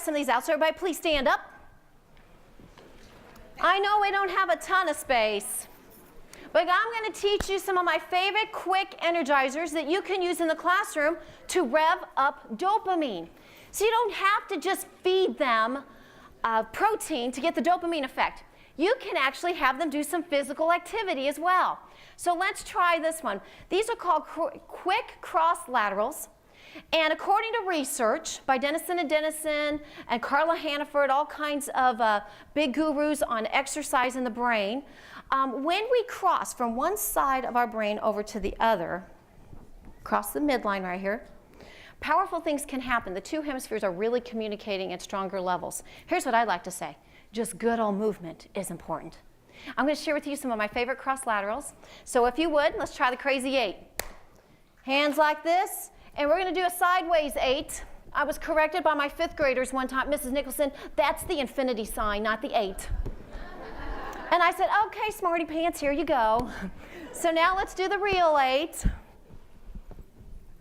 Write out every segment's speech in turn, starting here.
some of these out, so everybody please stand up. I know we don't have a ton of space, but I'm going to teach you some of my favorite quick energizers that you can use in the classroom to rev up dopamine. So you don't have to just feed them protein to get the dopamine effect. You can actually have them do some physical activity as well. So let's try this one. These are called quick cross laterals. And according to research by Dennison and Carla Hannaford, all kinds of big gurus on exercise in the brain, when we cross from one side of our brain over to the other, across the midline right here, powerful things can happen. The two hemispheres are really communicating at stronger levels. Here's what I'd like to say. Just good old movement is important. I'm going to share with you some of my favorite cross laterals. So if you would, let's try the crazy 8. Hands like this, and we're going to do a sideways 8. I was corrected by my 5th graders one time. Mrs. Nicholson, that's the infinity sign, not the 8. And I said, okay, smarty pants, here you go. So now let's do the real 8.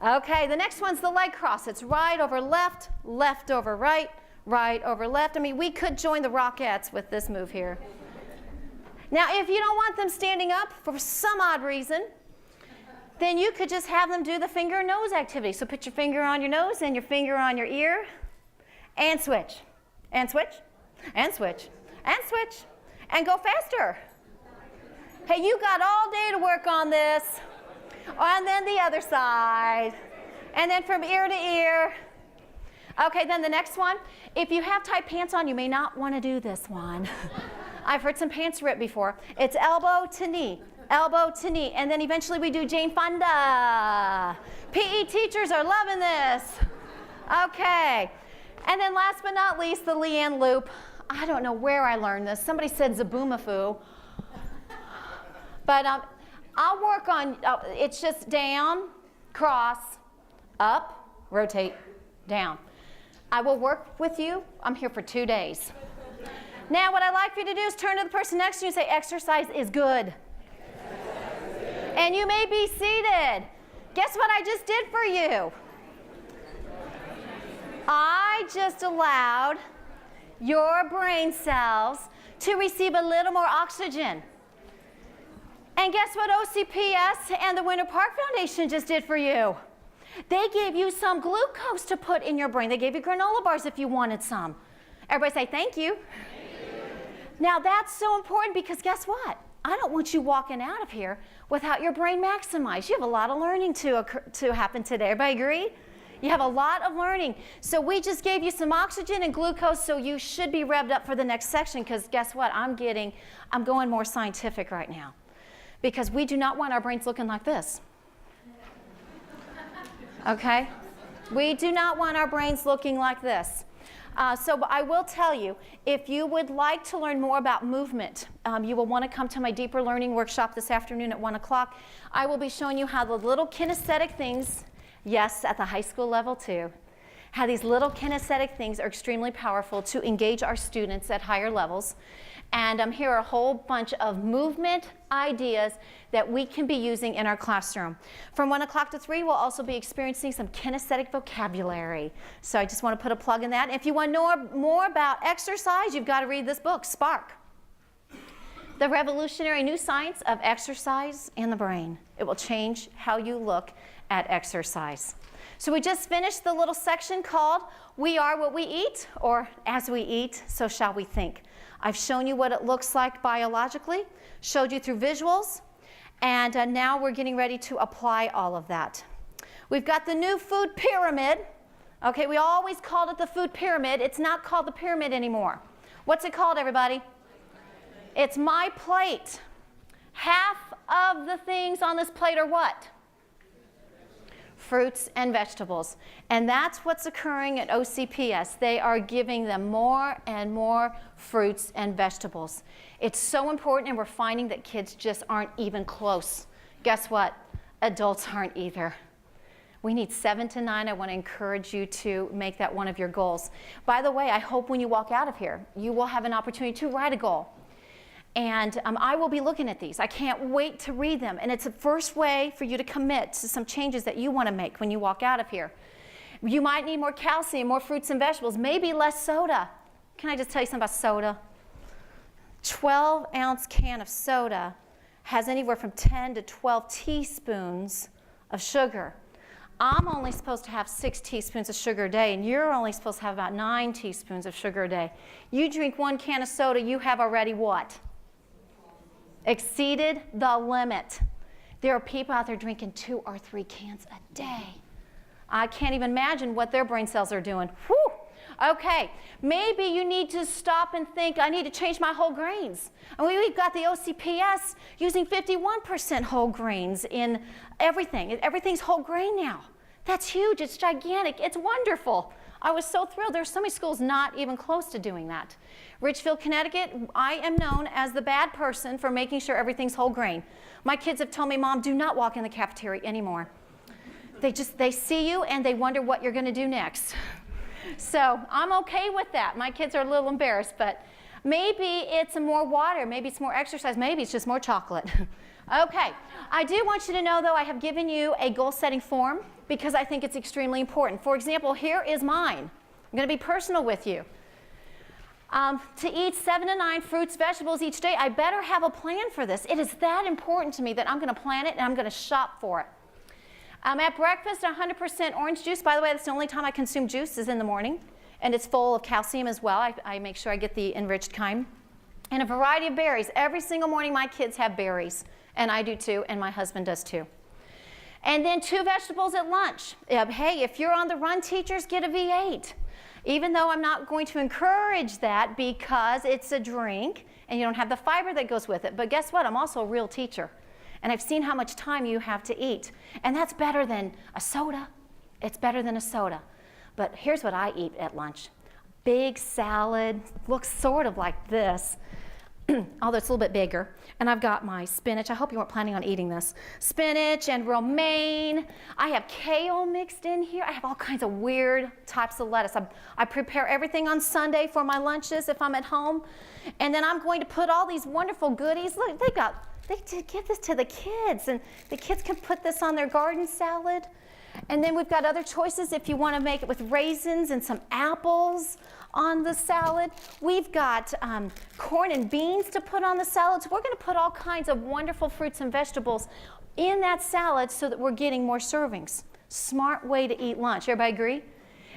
Okay, the next one's the leg cross. It's right over left, left over right, right over left. I mean, we could join the Rockettes with this move here. Now, if you don't want them standing up for some odd reason, then you could just have them do the finger and nose activity. So put your finger on your nose and your finger on your ear, and switch, and switch, and switch, and switch, and go faster. Hey, you got all day to work on this. And then the other side, and then from ear to ear. Okay, then the next one. If you have tight pants on, you may not want to do this one. I've heard some pants rip before. It's elbow to knee, and then eventually we do Jane Fonda. PE teachers are loving this. Okay, and then last but not least, the Leanne loop. I don't know where I learned this. Somebody said Zaboomafoo. But I'll work on, it's just down, cross, up, rotate, down. I will work with you. I'm here for 2 days. Now what I'd like for you to do is turn to the person next to you and say, exercise is good. And you may be seated. Guess what I just did for you? I just allowed your brain cells to receive a little more oxygen. And guess what OCPS and the Winter Park Foundation just did for you? They gave you some glucose to put in your brain. They gave you granola bars if you wanted some. Everybody say thank you. Now that's so important because guess what? I don't want you walking out of here without your brain maximized. You have a lot of learning to happen today. Everybody agree? You have a lot of learning. So we just gave you some oxygen and glucose, so you should be revved up for the next section because guess what? I'm going more scientific right now because we do not want our brains looking like this. Okay? We do not want our brains looking like this. So I will tell you, if you would like to learn more about movement, you will want to come to my deeper learning workshop this afternoon at 1 o'clock. I will be showing you how the little kinesthetic things, yes, at the high school level too, how these little kinesthetic things are extremely powerful to engage our students at higher levels. And here are a whole bunch of movement ideas that we can be using in our classroom. From 1 o'clock to 3, we'll also be experiencing some kinesthetic vocabulary. So I just want to put a plug in that. If you want to know more about exercise, you've got to read this book, Spark. The Revolutionary New Science of Exercise and the Brain. It will change how you look at exercise. So we just finished the little section called We Are What We Eat, or As We Eat, So Shall We Think. I've shown you what it looks like biologically, showed you through visuals, and now we're getting ready to apply all of that. We've got the new food pyramid. Okay, we always called it the food pyramid. It's not called the pyramid anymore. What's it called, everybody? It's my plate. Half of the things on this plate are what? Fruits and vegetables. And that's what's occurring at OCPS. They are giving them more and more fruits and vegetables. It's so important, and we're finding that kids just aren't even close. Guess what? Adults aren't either. We need 7 to 9. I want to encourage you to make that one of your goals. By the way, I hope when you walk out of here, you will have an opportunity to write a goal. And I will be looking at these. I can't wait to read them. And it's the first way for you to commit to some changes that you want to make when you walk out of here. You might need more calcium, more fruits and vegetables, maybe less soda. Can I just tell you something about soda? 12-ounce can of soda has anywhere from 10 to 12 teaspoons of sugar. I'm only supposed to have 6 teaspoons of sugar a day, and you're only supposed to have about 9 teaspoons of sugar a day. You drink 1 can of soda, you have already what? Exceeded the limit. There are people out there drinking 2 or 3 cans a day. I can't even imagine what their brain cells are doing. Whew. Okay, maybe you need to stop and think, I need to change my whole grains. And we've got the OCPS using 51% whole grains in everything. Everything's whole grain now. That's huge. It's gigantic. It's wonderful. I was so thrilled. There's so many schools not even close to doing that. Richfield, Connecticut, I am known as the bad person for making sure everything's whole grain. My kids have told me, Mom, do not walk in the cafeteria anymore. They see you and they wonder what you're going to do next. So I'm okay with that. My kids are a little embarrassed, but maybe it's more water, maybe it's more exercise, maybe it's just more chocolate. Okay, I do want you to know, though, I have given you a goal-setting form because I think it's extremely important. For example, here is mine. I'm going to be personal with you. To eat 7 to 9 fruits, vegetables each day, I better have a plan for this. It is that important to me that I'm going to plan it and I'm going to shop for it. At breakfast, 100% orange juice. By the way, that's the only time I consume juice is in the morning. And it's full of calcium as well. I make sure I get the enriched kind. And a variety of berries. Every single morning my kids have berries. And I do too, and my husband does too. And then 2 vegetables at lunch. Hey, if you're on the run, teachers, get a V8. Even though I'm not going to encourage that because it's a drink and you don't have the fiber that goes with it. But guess what? I'm also a real teacher. And I've seen how much time you have to eat. And that's better than a soda. It's better than a soda. But here's what I eat at lunch. Big salad, looks sort of like this, although it's a little bit bigger. And I've got my spinach. I hope you weren't planning on eating this. Spinach and romaine. I have kale mixed in here. I have all kinds of weird types of lettuce. I prepare everything on Sunday for my lunches if I'm at home. And then I'm going to put all these wonderful goodies. Look, they did give this to the kids, and the kids can put this on their garden salad. And then we've got other choices if you want to make it with raisins and some apples on the salad. We've got corn and beans to put on the salad. So we're going to put all kinds of wonderful fruits and vegetables in that salad so that we're getting more servings. Smart way to eat lunch. Everybody agree?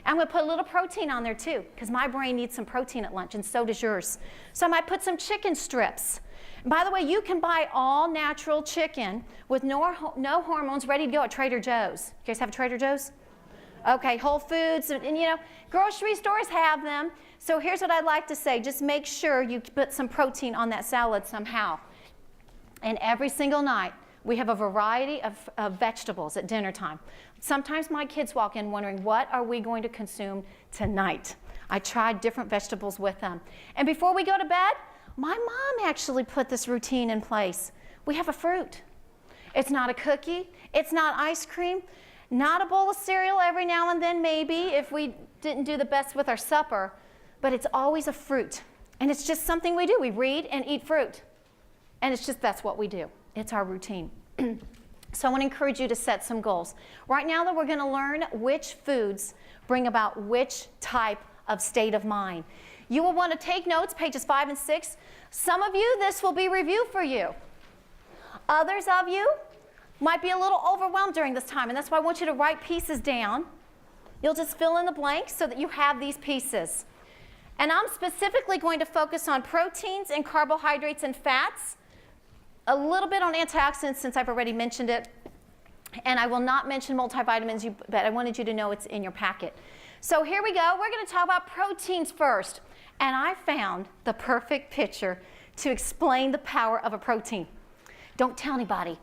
I'm going to put a little protein on there too, because my brain needs some protein at lunch, and so does yours. So I might put some chicken strips. By the way, you can buy all natural chicken with no hormones ready to go at Trader Joe's. You guys have a Trader Joe's? Okay, Whole Foods, and you know, grocery stores have them. So here's what I'd like to say. Just make sure you put some protein on that salad somehow. And every single night, we have a variety of vegetables at dinner time. Sometimes my kids walk in wondering, what are we going to consume tonight? I tried different vegetables with them. And before we go to bed, my mom actually put this routine in place. We have a fruit. It's not a cookie. It's not ice cream. Not a bowl of cereal every now and then, maybe, if we didn't do the best with our supper. But it's always a fruit. And it's just something we do. We read and eat fruit. And it's just, that's what we do. It's our routine. So I want to encourage you to set some goals. Right now, though, we're going to learn which foods bring about which type of state of mind. You will want to take notes, pages 5 and 6. Some of you, this will be review for you. Others of you might be a little overwhelmed during this time, and that's why I want you to write pieces down. You'll just fill in the blanks so that you have these pieces. And I'm specifically going to focus on proteins and carbohydrates and fats, a little bit on antioxidants since I've already mentioned it, and I will not mention multivitamins, but I wanted you to know it's in your packet. So here we go. We're going to talk about proteins first. And I found the perfect picture to explain the power of a protein. Don't tell anybody,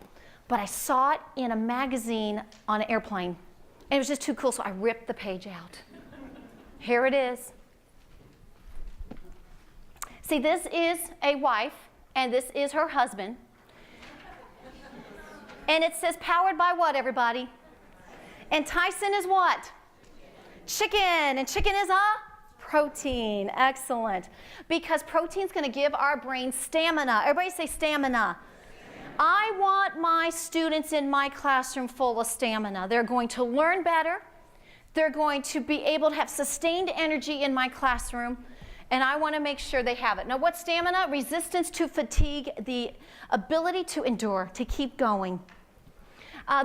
but I saw it in a magazine on an airplane. And it was just too cool, so I ripped the page out. Here it is. See, this is a wife, and this is her husband. And it says powered by what, everybody? And Tyson is what? Chicken. And chicken is a protein. Excellent. Because protein is going to give our brain stamina. Everybody say stamina. I want my students in my classroom full of stamina. They're going to learn better. They're going to be able to have sustained energy in my classroom, and I want to make sure they have it. Now, what's stamina? Resistance to fatigue, the ability to endure, to keep going.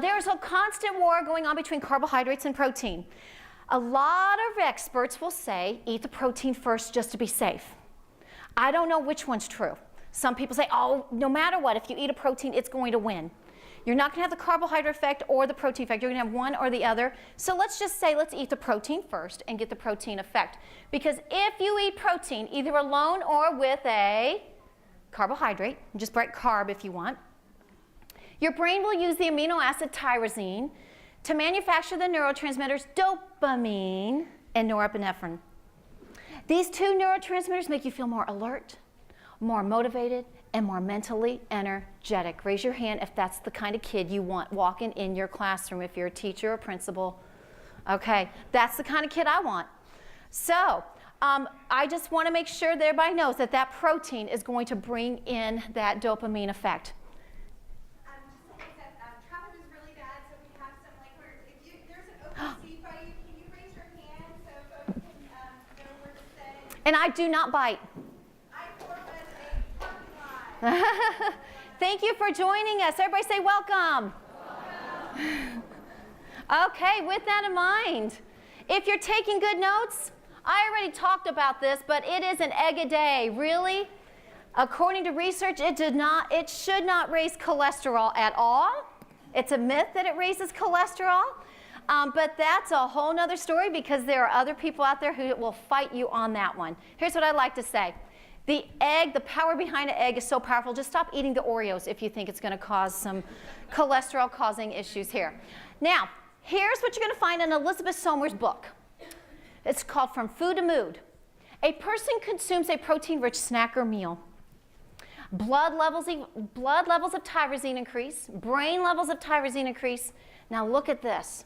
There's a constant war going on between carbohydrates and protein. A lot of experts will say, eat the protein first just to be safe. I don't know which one's true. Some people say, oh, no matter what, if you eat a protein, it's going to win. You're not going to have the carbohydrate effect or the protein effect. You're going to have one or the other. So let's just say let's eat the protein first and get the protein effect. Because if you eat protein, either alone or with a carbohydrate, just write carb if you want, your brain will use the amino acid tyrosine to manufacture the neurotransmitters dopamine and norepinephrine. These two neurotransmitters make you feel more alert, more motivated, and more mentally energetic. Raise your hand if that's the kind of kid you want walking in your classroom, if you're a teacher or principal. Okay, that's the kind of kid I want. So I just want to make sure that everybody knows that that protein is going to bring in that dopamine effect. Traffic is really bad, so we have some there's an open seat by you, can you raise your hand so folks can know where to stay? And I do not bite. Thank you for joining us. Everybody say welcome. Welcome. Okay, with that in mind, if you're taking good notes, I already talked about this, but it is an egg a day. Really? According to research, it should not raise cholesterol at all. It's a myth that it raises cholesterol. But that's a whole nother story because there are other people out there who will fight you on that one. Here's what I'd like to say. The egg, the power behind an egg is so powerful. Just stop eating the Oreos if you think it's going to cause some cholesterol-causing issues here. Now, here's what you're going to find in Elizabeth Sommer's book. It's called From Food to Mood. A person consumes a protein-rich snack or meal. Blood levels of tyrosine increase. Brain levels of tyrosine increase. Now look at this.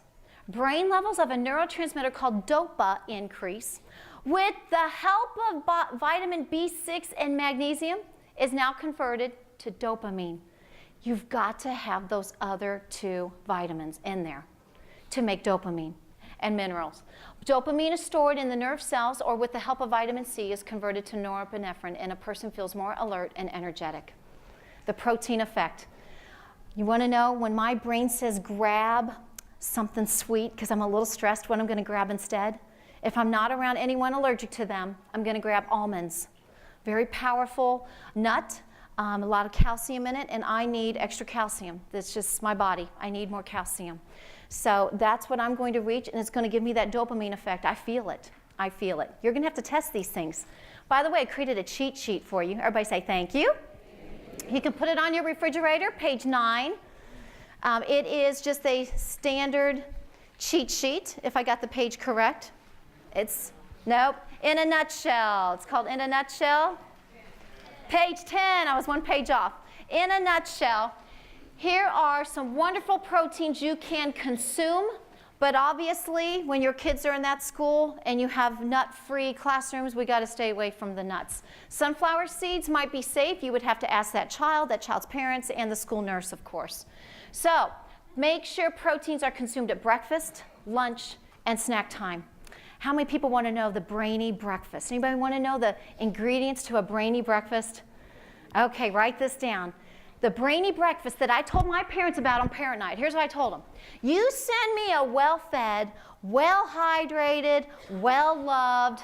Brain levels of a neurotransmitter called DOPA increase. With the help of vitamin B6 and magnesium, is now converted to dopamine. You've got to have those other two vitamins in there to make dopamine and minerals. Dopamine is stored in the nerve cells, or with the help of vitamin C is converted to norepinephrine, and a person feels more alert and energetic. The protein effect. You want to know when my brain says grab something sweet because I'm a little stressed, what I'm going to grab instead? If I'm not around anyone allergic to them, I'm going to grab almonds. Very powerful nut, a lot of calcium in it, and I need extra calcium. That's just my body. I need more calcium. So that's what I'm going to reach, and it's going to give me that dopamine effect. I feel it. I feel it. You're going to have to test these things. By the way, I created a cheat sheet for you. Everybody say thank you. You can put it on your refrigerator, page 9. It is just a standard cheat sheet, if I got the page correct. Nope, In a Nutshell. It's called In a Nutshell. Page 10, I was one page off. In a nutshell, here are some wonderful proteins you can consume, but obviously when your kids are in that school and you have nut-free classrooms, we got to stay away from the nuts. Sunflower seeds might be safe. You would have to ask that child's parents, and the school nurse, of course. So make sure proteins are consumed at breakfast, lunch, and snack time. How many people want to know the brainy breakfast? Anybody want to know the ingredients to a brainy breakfast? Okay, write this down. The brainy breakfast that I told my parents about on parent night. Here's what I told them. You send me a well-fed, well-hydrated, well-loved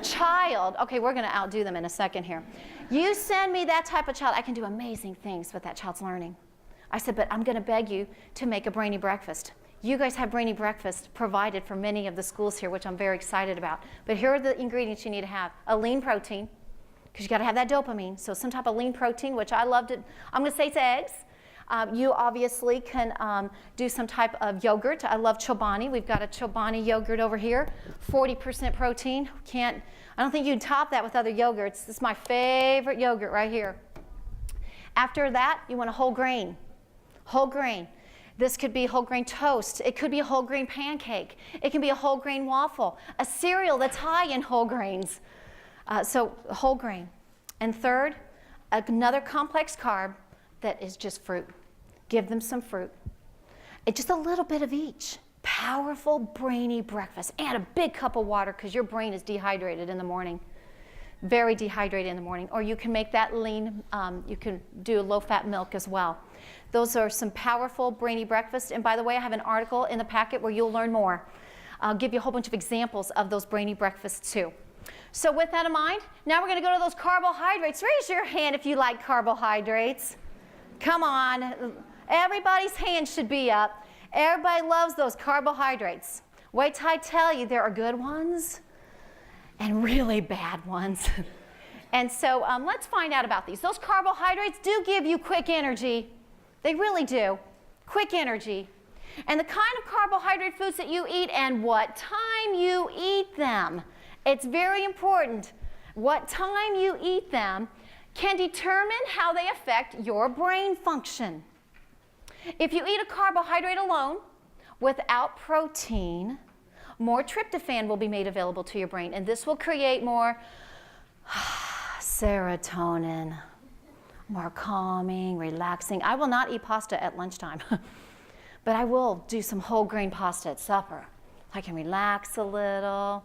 child. Okay, we're going to outdo them in a second here. You send me that type of child, I can do amazing things with that child's learning. I said, but I'm going to beg you to make a brainy breakfast. You guys have brainy breakfast provided for many of the schools here, which I'm very excited about. But here are the ingredients you need to have. A lean protein, because you got to have that dopamine. So some type of lean protein, which I loved it. I'm going to say it's eggs. You obviously can do some type of yogurt. I love Chobani. We've got a Chobani yogurt over here, 40% protein. I don't think you can top that with other yogurts. This is my favorite yogurt right here. After that, you want a whole grain. Whole grain. This could be whole grain toast. It could be a whole grain pancake. It can be a whole grain waffle. A cereal that's high in whole grains. So whole grain. And third, another complex carb that is just fruit. Give them some fruit. It's just a little bit of each. Powerful, brainy breakfast. And a big cup of water because your brain is dehydrated in the morning. Very dehydrated in the morning. Or you can make that lean, you can do low-fat milk as well. Those are some powerful, brainy breakfasts. And by the way, I have an article in the packet where you'll learn more. I'll give you a whole bunch of examples of those brainy breakfasts too. So with that in mind, now we're going to go to those carbohydrates. Raise your hand if you like carbohydrates. Come on. Everybody's hand should be up. Everybody loves those carbohydrates. Wait till I tell you, there are good ones and really bad ones. And so let's find out about these. Those carbohydrates do give you quick energy. They really do. Quick energy. And the kind of carbohydrate foods that you eat and what time you eat them. It's very important. What time you eat them can determine how they affect your brain function. If you eat a carbohydrate alone, without protein, more tryptophan will be made available to your brain, and this will create more serotonin, more calming, relaxing. I will not eat pasta at lunchtime, but I will do some whole grain pasta at supper. I can relax a little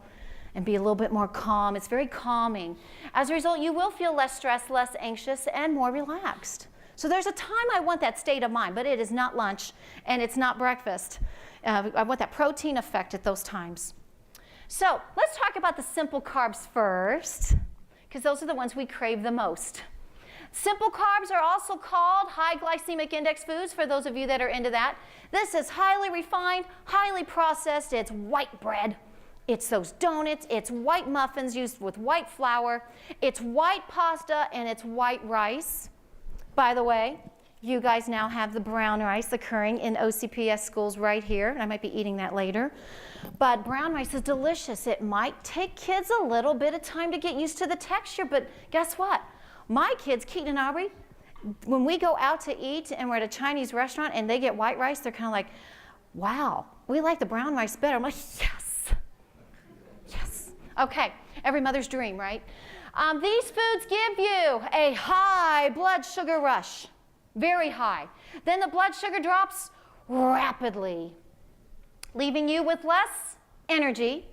and be a little bit more calm. It's very calming. As a result, you will feel less stressed, less anxious, and more relaxed. So there's a time I want that state of mind, but it is not lunch and it's not breakfast. I want that protein effect at those times. So let's talk about the simple carbs first, because those are the ones we crave the most. Simple carbs are also called high glycemic index foods, for those of you that are into that. This is highly refined, highly processed. It's white bread. It's those donuts. It's white muffins used with white flour. It's white pasta, and it's white rice. By the way, you guys now have the brown rice occurring in OCPS schools right here. I might be eating that later. But brown rice is delicious. It might take kids a little bit of time to get used to the texture, but guess what? My kids, Keaton and Aubrey, when we go out to eat and we're at a Chinese restaurant and they get white rice, they're kind of like, wow, we like the brown rice better. I'm like, yes, yes. Okay, every mother's dream, right? These foods give you a high blood sugar rush, very high. Then the blood sugar drops rapidly, leaving you with less energy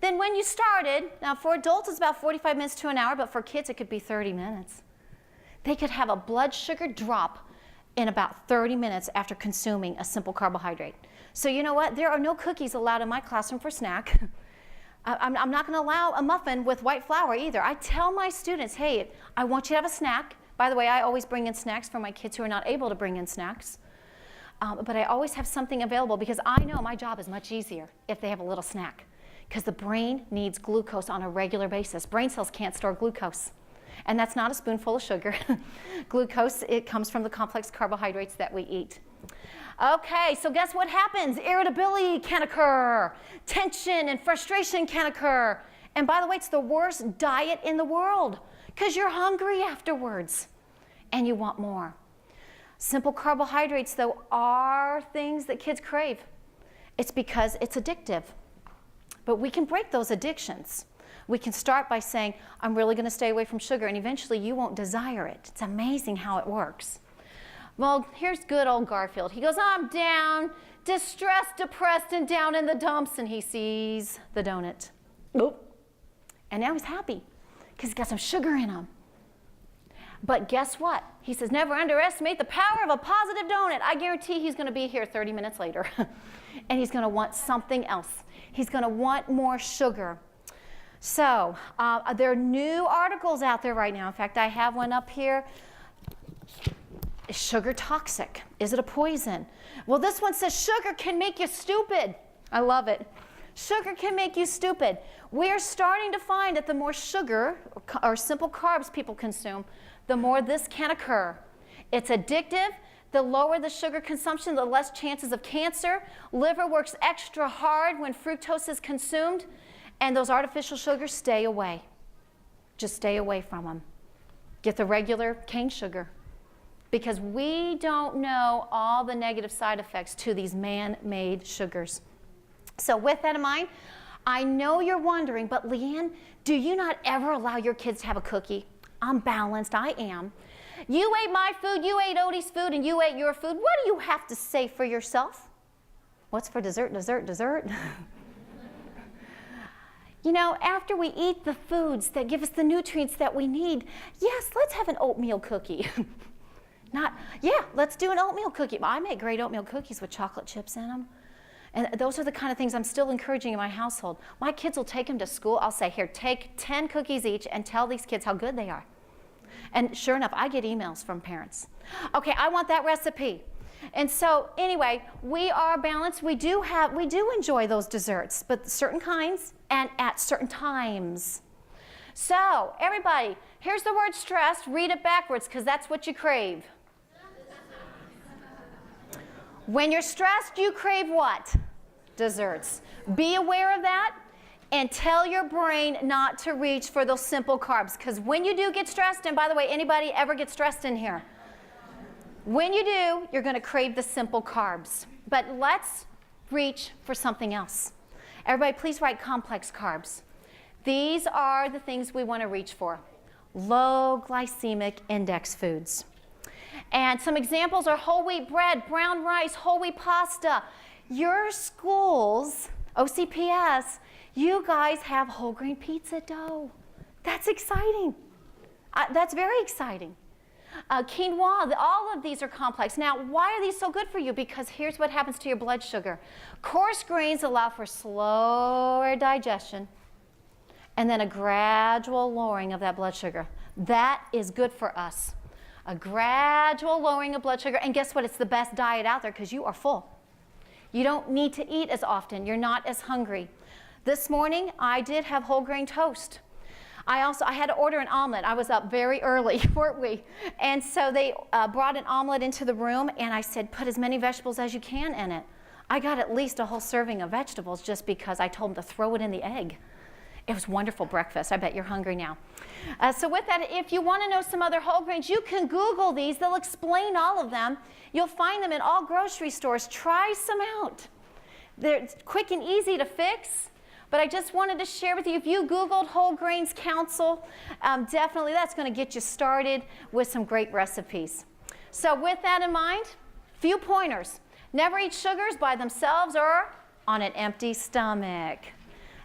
than when you started. Now, for adults, it's about 45 minutes to an hour, but for kids, it could be 30 minutes. They could have a blood sugar drop in about 30 minutes after consuming a simple carbohydrate. So you know what? There are no cookies allowed in my classroom for snack. I'm not going to allow a muffin with white flour either. I tell my students, hey, I want you to have a snack. By the way, I always bring in snacks for my kids who are not able to bring in snacks. But I always have something available because I know my job is much easier if they have a little snack. Because the brain needs glucose on a regular basis. Brain cells can't store glucose. And that's not a spoonful of sugar. Glucose, it comes from the complex carbohydrates that we eat. Okay, so guess what happens? Irritability can occur. Tension and frustration can occur. And by the way, it's the worst diet in the world because you're hungry afterwards and you want more. Simple carbohydrates, though, are things that kids crave. It's because it's addictive. But we can break those addictions. We can start by saying, I'm really going to stay away from sugar, and eventually you won't desire it. It's amazing how it works. Well, here's good old Garfield. He goes, I'm down, distressed, depressed, and down in the dumps, and he sees the donut. Oop. And now he's happy because he's got some sugar in him. But guess what? He says, never underestimate the power of a positive donut. I guarantee he's going to be here 30 minutes later, and he's going to want something else. He's going to want more sugar. So there are new articles out there right now. In fact, I have one up here. Is sugar toxic? Is it a poison? Well, this one says sugar can make you stupid. I love it. Sugar can make you stupid. We're starting to find that the more sugar or simple carbs people consume, the more this can occur. It's addictive. The lower the sugar consumption, the less chances of cancer. Liver works extra hard when fructose is consumed. And those artificial sugars, stay away. Just stay away from them. Get the regular cane sugar. Because we don't know all the negative side effects to these man-made sugars. So with that in mind, I know you're wondering, but Leanne, do you not ever allow your kids to have a cookie? I'm balanced, I am. You ate my food, you ate Odie's food, and you ate your food. What do you have to say for yourself? What's for dessert, dessert, dessert? You know, after we eat the foods that give us the nutrients that we need, yes, let's have an oatmeal cookie. Let's do an oatmeal cookie. I make great oatmeal cookies with chocolate chips in them. And those are the kind of things I'm still encouraging in my household. My kids will take them to school. I'll say, here, take 10 cookies each and tell these kids how good they are. And sure enough, I get emails from parents. Okay, I want that recipe. And so anyway, we are balanced. We do enjoy those desserts, but certain kinds and at certain times. So everybody, here's the word stressed. Read it backwards because that's what you crave. When you're stressed, you crave what? Desserts. Be aware of that and tell your brain not to reach for those simple carbs, because when you do get stressed, and by the way, anybody ever get stressed in here? When you do, you're going to crave the simple carbs. But let's reach for something else. Everybody, please write complex carbs. These are the things we want to reach for. Low glycemic index foods. And some examples are whole wheat bread, brown rice, whole wheat pasta. Your schools, OCPS, you guys have whole grain pizza dough. That's exciting. That's very exciting. Quinoa, all of these are complex. Now, why are these so good for you? Because here's what happens to your blood sugar. Coarse grains allow for slower digestion and then a gradual lowering of that blood sugar. That is good for us. A gradual lowering of blood sugar. And guess what? It's the best diet out there because you are full. You don't need to eat as often. You're not as hungry. This morning, I did have whole grain toast. I had to order an omelet. I was up very early, weren't we? And so they brought an omelet into the room, and I said, put as many vegetables as you can in it. I got at least a whole serving of vegetables just because I told them to throw it in the egg. It was wonderful breakfast. I bet you're hungry now. So with that, if you want to know some other whole grains, you can Google these. They'll explain all of them. You'll find them in all grocery stores. Try some out. They're quick and easy to fix. But I just wanted to share with you, if you Googled Whole Grains Council, definitely that's going to get you started with some great recipes. So with that in mind, few pointers. Never eat sugars by themselves or on an empty stomach.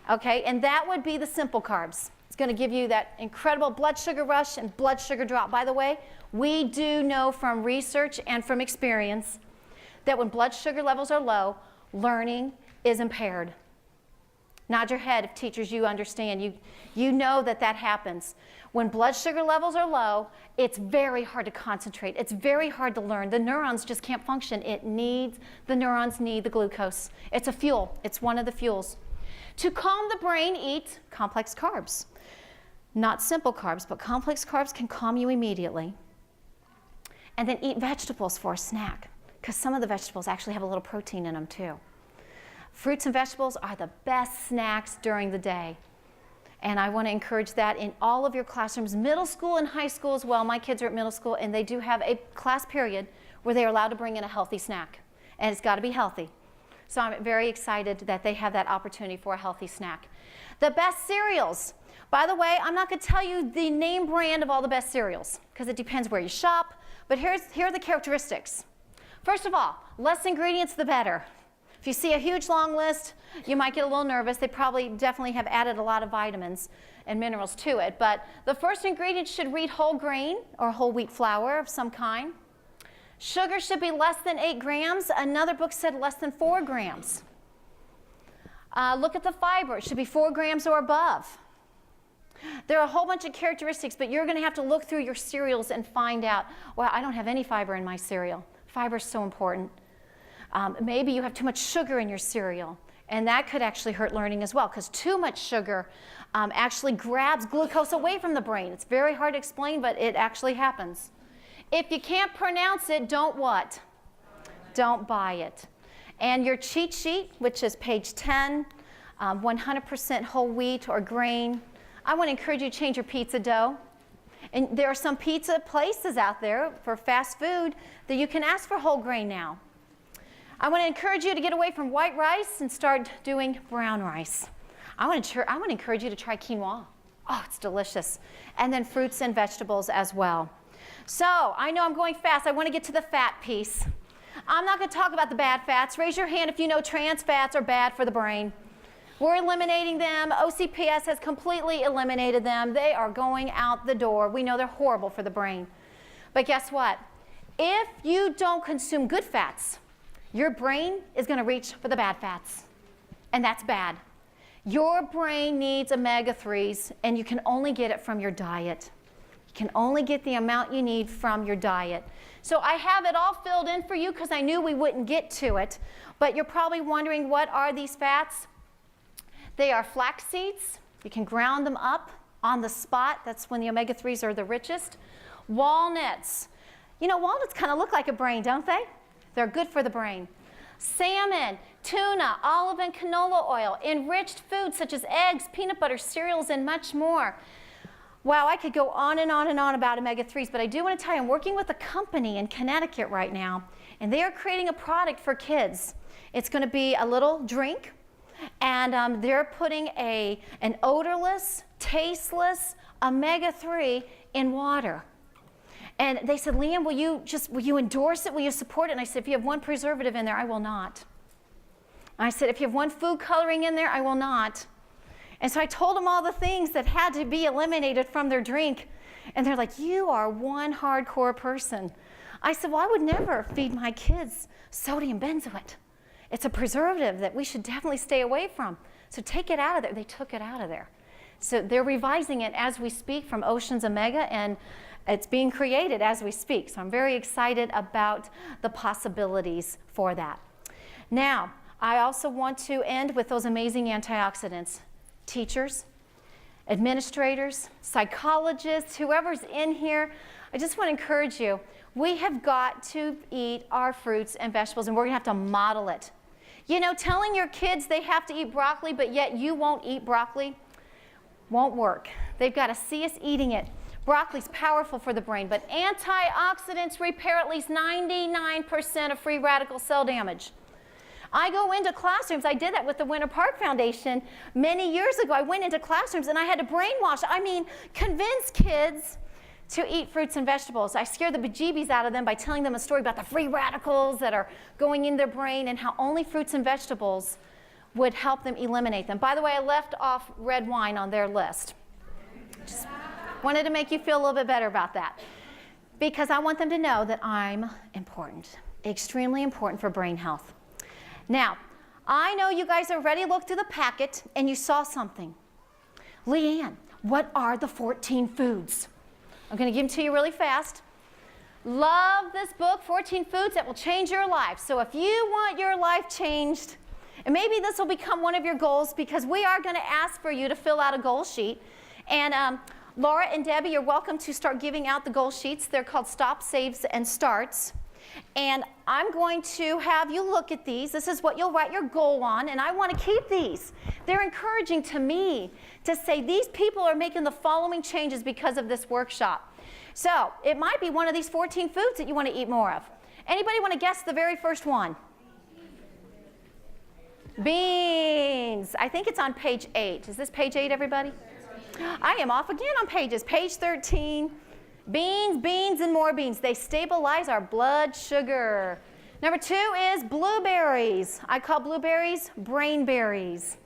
Okay, and that would be the simple carbs. It's going to give you that incredible blood sugar rush and blood sugar drop. By the way, we do know from research and from experience that when blood sugar levels are low, learning is impaired. Nod your head if teachers, you understand. You know that happens. When blood sugar levels are low, it's very hard to concentrate. It's very hard to learn. The neurons just can't function. The neurons need the glucose. It's a fuel. It's one of the fuels. To calm the brain, eat complex carbs. Not simple carbs, but complex carbs can calm you immediately. And then eat vegetables for a snack, because some of the vegetables actually have a little protein in them too. Fruits and vegetables are the best snacks during the day. And I want to encourage that in all of your classrooms, middle school and high school as well. My kids are at middle school, and they do have a class period where they are allowed to bring in a healthy snack. And it's got to be healthy. So I'm very excited that they have that opportunity for a healthy snack. The best cereals. By the way, I'm not going to tell you the name brand of all the best cereals, because it depends where you shop. But here are the characteristics. First of all, less ingredients, the better. If you see a huge long list, you might get a little nervous. They definitely have added a lot of vitamins and minerals to it. But the first ingredient should read whole grain or whole wheat flour of some kind. Sugar should be less than 8 grams. Another book said less than 4 grams. Look at the fiber. It should be 4 grams or above. There are a whole bunch of characteristics, but you're going to have to look through your cereals and find out, well, I don't have any fiber in my cereal. Fiber is so important. Maybe you have too much sugar in your cereal, and that could actually hurt learning as well, because too much sugar actually grabs glucose away from the brain. It's very hard to explain, but it actually happens. If you can't pronounce it, don't what? Don't buy it. And your cheat sheet, which is page 10, 100% whole wheat or grain. I want to encourage you to change your pizza dough. And there are some pizza places out there for fast food that you can ask for whole grain now. I want to encourage you to get away from white rice and start doing brown rice. I want to encourage you to try quinoa. Oh, it's delicious. And then fruits and vegetables as well. So I know I'm going fast. I want to get to the fat piece. I'm not going to talk about the bad fats. Raise your hand if you know trans fats are bad for the brain. We're eliminating them. OCPS has completely eliminated them. They are going out the door. We know they're horrible for the brain. But guess what? If you don't consume good fats, your brain is going to reach for the bad fats. And that's bad. Your brain needs omega-3s, and you can only get it from your diet. You can only get the amount you need from your diet. So I have it all filled in for you because I knew we wouldn't get to it. But you're probably wondering, what are these fats? They are flax seeds. You can ground them up on the spot. That's when the omega-3s are the richest. Walnuts. You know, walnuts kind of look like a brain, don't they? They're good for the brain. Salmon, tuna, olive and canola oil, enriched foods such as eggs, peanut butter, cereals, and much more. Wow, I could go on and on and on about omega-3s, but I do want to tell you, I'm working with a company in Connecticut right now, and they are creating a product for kids. It's going to be a little drink, and they're putting an odorless, tasteless omega-3 in water. And they said, Leanne, will you endorse it? Will you support it? And I said, if you have one preservative in there, I will not. I said, if you have one food coloring in there, I will not. And so I told them all the things that had to be eliminated from their drink. And they're like, you are one hardcore person. I said, well, I would never feed my kids sodium benzoate. It's a preservative that we should definitely stay away from. So take it out of there. They took it out of there. So they're revising it as we speak from Oceans Omega, and it's being created as we speak. So I'm very excited about the possibilities for that. Now, I also want to end with those amazing antioxidants. Teachers, administrators, psychologists, whoever's in here, I just want to encourage you. We have got to eat our fruits and vegetables, and we're going to have to model it. You know, telling your kids they have to eat broccoli, but yet you won't eat broccoli, won't work. They've got to see us eating it. Broccoli's powerful for the brain, but antioxidants repair at least 99% of free radical cell damage. I go into classrooms. I did that with the Winter Park Foundation many years ago. I went into classrooms and I had to brainwash, convince kids to eat fruits and vegetables. I scared the bejeebies out of them by telling them a story about the free radicals that are going in their brain and how only fruits and vegetables would help them eliminate them. By the way, I left off red wine on their list. Just wanted to make you feel a little bit better about that, because I want them to know that I'm important, extremely important for brain health. Now, I know you guys already looked through the packet and you saw something. Leanne, what are the 14 foods? I'm going to give them to you really fast. Love this book, 14 Foods That Will Change Your Life. So if you want your life changed, and maybe this will become one of your goals, because we are going to ask for you to fill out a goal sheet. And Laura and Debbie, you're welcome to start giving out the goal sheets. They're called Stop, Saves, and Starts. And I'm going to have you look at these. This is what you'll write your goal on, and I want to keep these. They're encouraging to me to say these people are making the following changes because of this workshop. So it might be one of these 14 foods that you want to eat more of. Anybody want to guess the very first one? Beans. I think it's on page 8. Is this page 8, everybody? I am off again on pages. Page 13. Beans, beans, and more beans. They stabilize our blood sugar. Number 2 is blueberries. I call blueberries brain berries.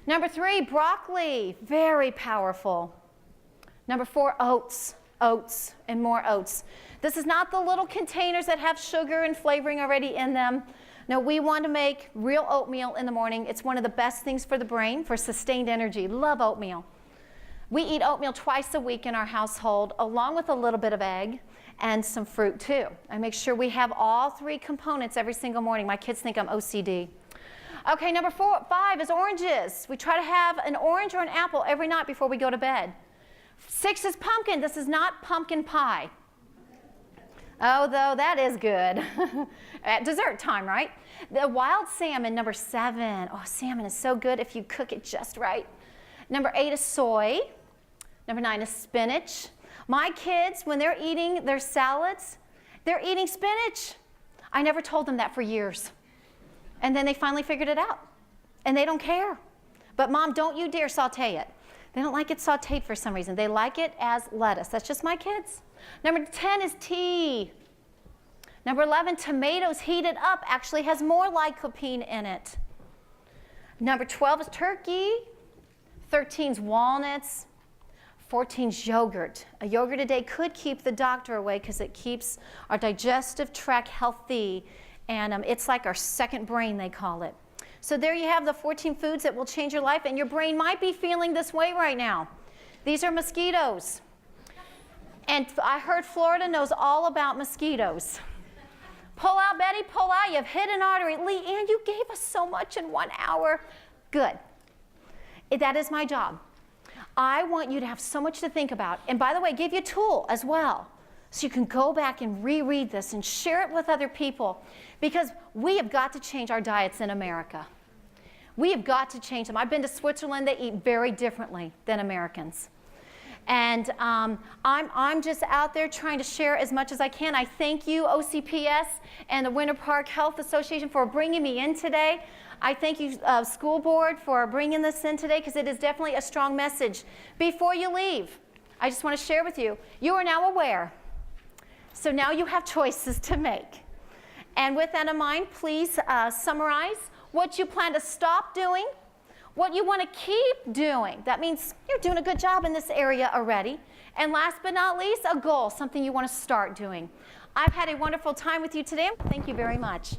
Number 3, broccoli. Very powerful. Number 4, oats. Oats and more oats. This is not the little containers that have sugar and flavoring already in them. No, we want to make real oatmeal in the morning. It's one of the best things for the brain, for sustained energy. Love oatmeal. We eat oatmeal twice a week in our household, along with a little bit of egg and some fruit too. I make sure we have all 3 components every single morning. My kids think I'm OCD. Okay, number 5 is oranges. We try to have an orange or an apple every night before we go to bed. 6 is pumpkin. This is not pumpkin pie. Although that is good. At dessert time, right? The wild salmon, number 7. Oh, salmon is so good if you cook it just right. Number 8 is soy. Number 9 is spinach. My kids, when they're eating their salads, they're eating spinach. I never told them that for years. And then they finally figured it out. And they don't care. But Mom, don't you dare saute it. They don't like it sauteed for some reason. They like it as lettuce. That's just my kids. Number 10 is tea. Number 11, tomatoes heated up actually has more lycopene in it. Number 12 is turkey. 13 is walnuts. 14 is yogurt. A yogurt a day could keep the doctor away because it keeps our digestive tract healthy, and it's like our second brain, they call it. So there you have the 14 foods that will change your life, and your brain might be feeling this way right now. These are mosquitoes. And I heard Florida knows all about mosquitoes. Pull out, Betty, pull out. You've hit an artery. Leanne, you gave us so much in 1 hour. Good. That is my job. I want you to have so much to think about. And by the way, give you a tool as well, so you can go back and reread this and share it with other people, because we have got to change our diets in America. We have got to change them. I've been to Switzerland. They eat very differently than Americans. And I'm just out there trying to share as much as I can. I thank you, OCPS and the Winter Park Health Association, for bringing me in today. I thank you, school board, for bringing this in today, because it is definitely a strong message. Before you leave, I just want to share with you, you are now aware. So now you have choices to make. And with that in mind, please summarize what you plan to stop doing, what you want to keep doing. That means you're doing a good job in this area already. And last but not least, a goal, something you want to start doing. I've had a wonderful time with you today. Thank you very much.